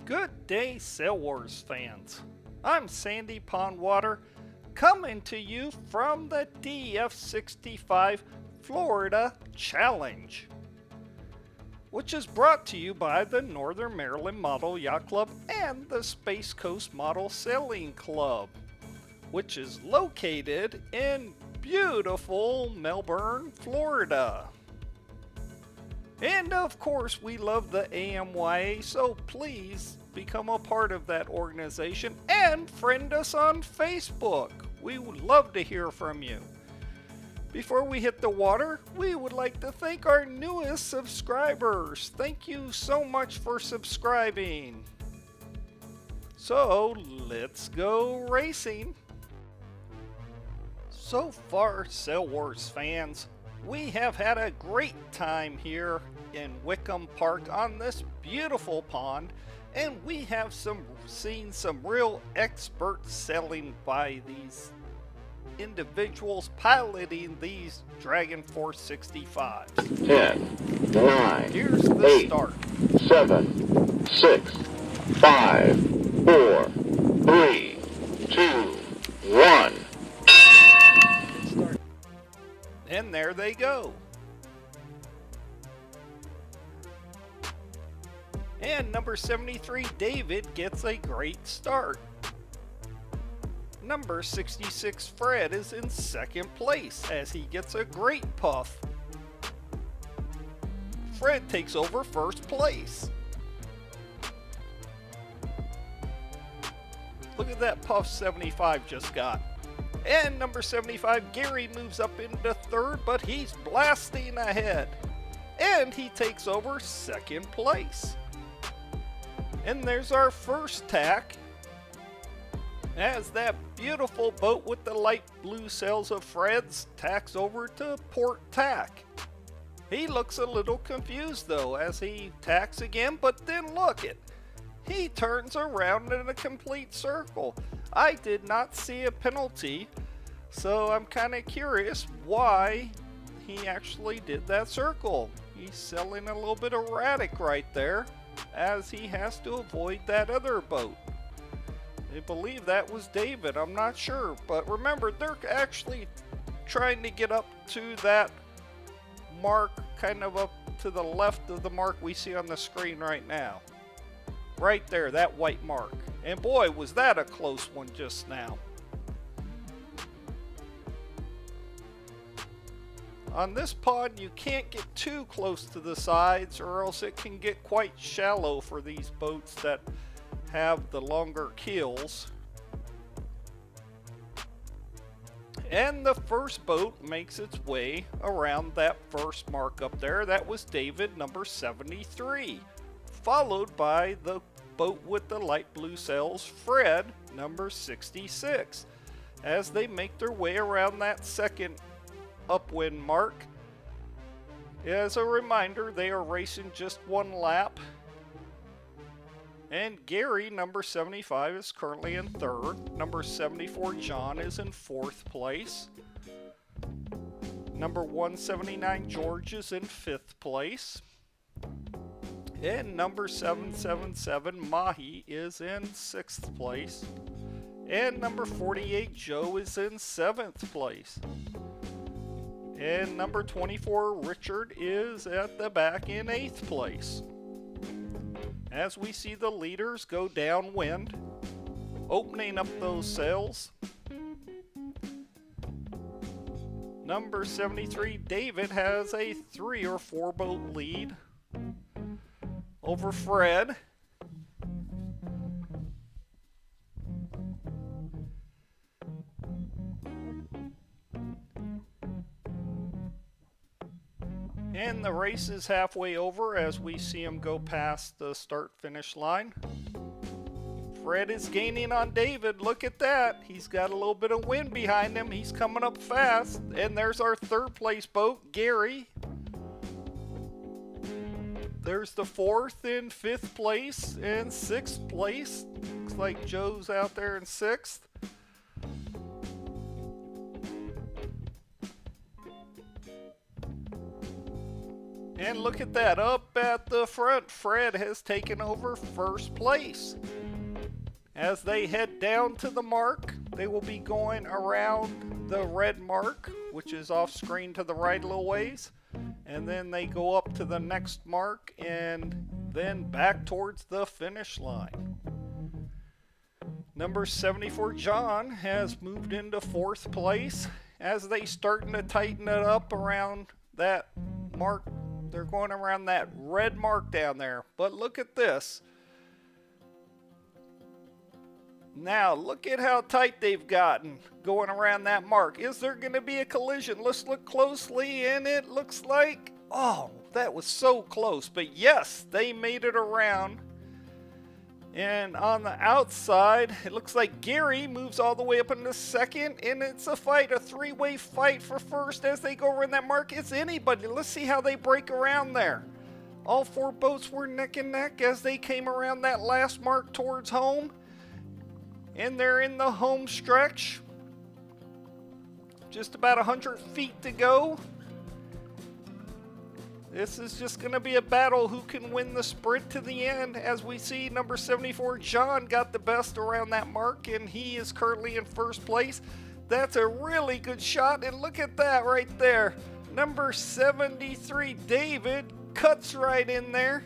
Good day, Sail Wars fans. I'm Sandy Pondwater, coming to you from the DF65 Florida Challenge, which is brought to you by the Northern Maryland Model Yacht Club and the Space Coast Model Sailing Club, which is located in beautiful Melbourne, Florida. And of course, we love the AMYA, so please become a part of that organization and friend us on Facebook. We would love to hear from you. Before we hit the water, we would like to thank our newest subscribers. Thank you so much for subscribing. So let's go racing. So far, Sail Wars fans, we have had a great time here in Wickham Park on this beautiful pond, and we have seen some real expert sailing by these individuals piloting these Dragon 465s. 10, 9, Here's the 8, start. 7, 6, 5, 4, 3, 2, 1. And there they go. And number 73, David, gets a great start. Number 66, Fred, is in second place as he gets a great puff. Fred takes over first place. Look at that puff 75 just got. And number 75, Gary, moves up into third, but he's blasting ahead. And he takes over second place. And there's our first tack, as that beautiful boat with the light blue sails of Fred's tacks over to port tack. He looks a little confused though as he tacks again, but then look it. He turns around in a complete circle. I did not see a penalty, so I'm kind of curious why he actually did that circle. He's sailing a little bit erratic right there, as he has to avoid that other boat. I believe that was David, I'm not sure, but remember, they're actually trying to get up to that mark, kind of up to the left of the mark we see on the screen right now. Right there, that white mark. And boy, was that a close one just now. On this pond, you can't get too close to the sides or else it can get quite shallow for these boats that have the longer keels. And the first boat makes its way around that first mark up there. That was David, number 73. Followed by the boat with the light blue sails, Fred, number 66, as they make their way around that second upwind mark. As a reminder, they are racing just one lap. And Gary, number 75, is currently in third. Number 74, John, is in fourth place. Number 179, George, is in fifth place. And number 777, Mahi, is in 6th place. And number 48, Joe, is in 7th place. And number 24, Richard, is at the back in 8th place. As we see the leaders go downwind, opening up those sails. Number 73, David, has a 3 or 4 boat lead over Fred. And the race is halfway over as we see him go past the start-finish line. Fred is gaining on David. Look at that. He's got a little bit of wind behind him. He's coming up fast. And there's our third place boat, Gary. There's the 4th and 5th place and 6th place. Looks like Joe's out there in 6th. And look at that, up at the front, Fred has taken over first place. As they head down to the mark, they will be going around the red mark, which is off screen to the right a little ways. And then they go up to the next mark and then back towards the finish line. Number 74, John, has moved into fourth place. As they starting to tighten it up around that mark, they're going around that red mark down there. But look at this. Now, look at how tight they've gotten going around that mark. Is there going to be a collision? Let's look closely, and it looks like, oh, that was so close. But yes, they made it around. And on the outside, it looks like Gary moves all the way up into second, and it's a fight, a three-way fight for first as they go around that mark. It's anybody. Let's see how they break around there. All four boats were neck and neck as they came around that last mark towards home. And they're in the home stretch. Just about 100 feet to go. This is just going to be a battle who can win the sprint to the end. As we see, number 74, John, got the best around that mark, and he is currently in first place. That's a really good shot, and look at that right there. Number 73, David, cuts right in there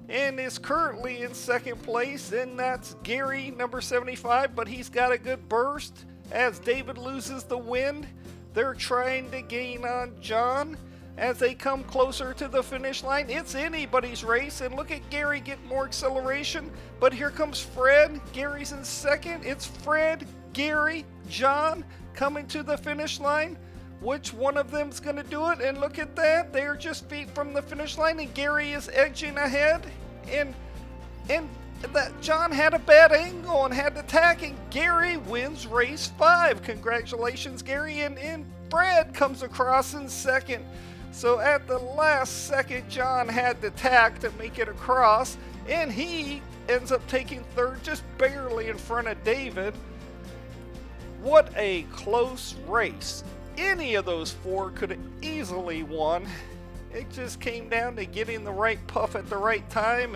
and is currently in second place, and that's Gary, number 75, but he's got a good burst. As David loses the wind, they're trying to gain on John. As they come closer to the finish line, it's anybody's race, and look at Gary getting more acceleration, but here comes Fred. Gary's in second. It's Fred, Gary, John coming to the finish line. Which one of them's going to do it? And look at that. They're just feet from the finish line, and Gary is edging ahead. And that John had a bad angle and had to tack, and Gary wins race 5. Congratulations, Gary. And Fred comes across in second. So at the last second, John had to tack to make it across, and he ends up taking third, just barely in front of David. What a close race. Any of those four could have easily won. It just came down to getting the right puff at the right time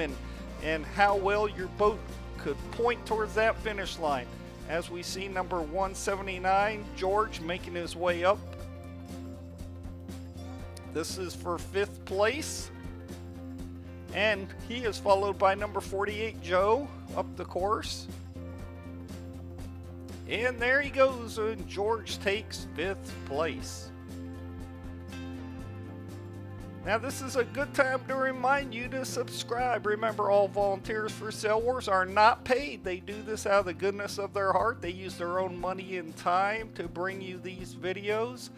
and how well your boat could point towards that finish line. As we see number 179, George, making his way up. This is for 5th place. And he is followed by number 48, Joe, up the course. And there he goes, and George takes 5th place. Now this is a good time to remind you to subscribe. Remember, all volunteers for Sail Wars are not paid. They do this out of the goodness of their heart. They use their own money and time to bring you these videos.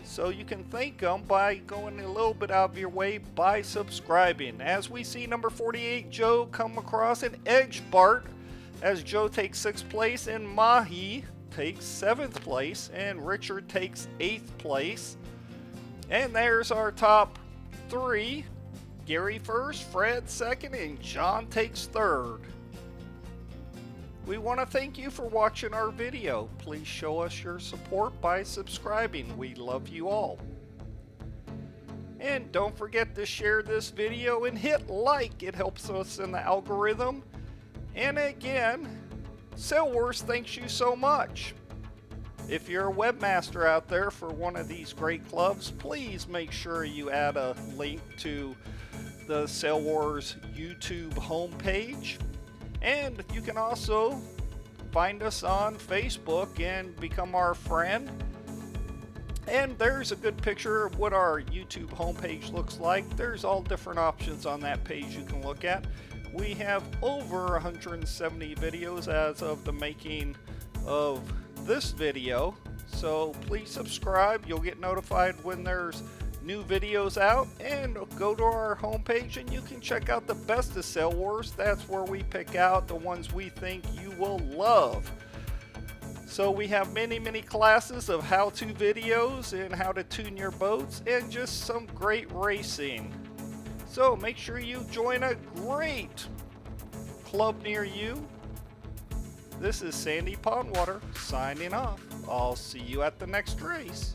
So you can thank them by going a little bit out of your way by subscribing. As we see number 48, Joe, come across and edge Bart, as Joe takes 6th place, and Mahi takes 7th place, and Richard takes 8th place. And there's our top 3. Gary first, Fred second, and John takes 3rd. We want to thank you for watching our video. Please show us your support by subscribing. We love you all. And don't forget to share this video and hit like. It helps us in the algorithm. And again, Sail Wars thanks you so much. If you're a webmaster out there for one of these great clubs, please make sure you add a link to the Sail Wars YouTube homepage. And you can also find us on Facebook and become our friend. And there's a good picture of what our YouTube homepage looks like. There's all different options on that page you can look at. We have over 170 videos as of the making of this video. So please subscribe. You'll get notified when there's new videos out, and go to our homepage and you can check out the best of Sail Wars. That's where we pick out the ones we think you will love. So we have many classes of how-to videos and how to tune your boats, and just some great racing. So make sure you join a great club near you. This is Sandy Pondwater signing off. I'll see you at the next race.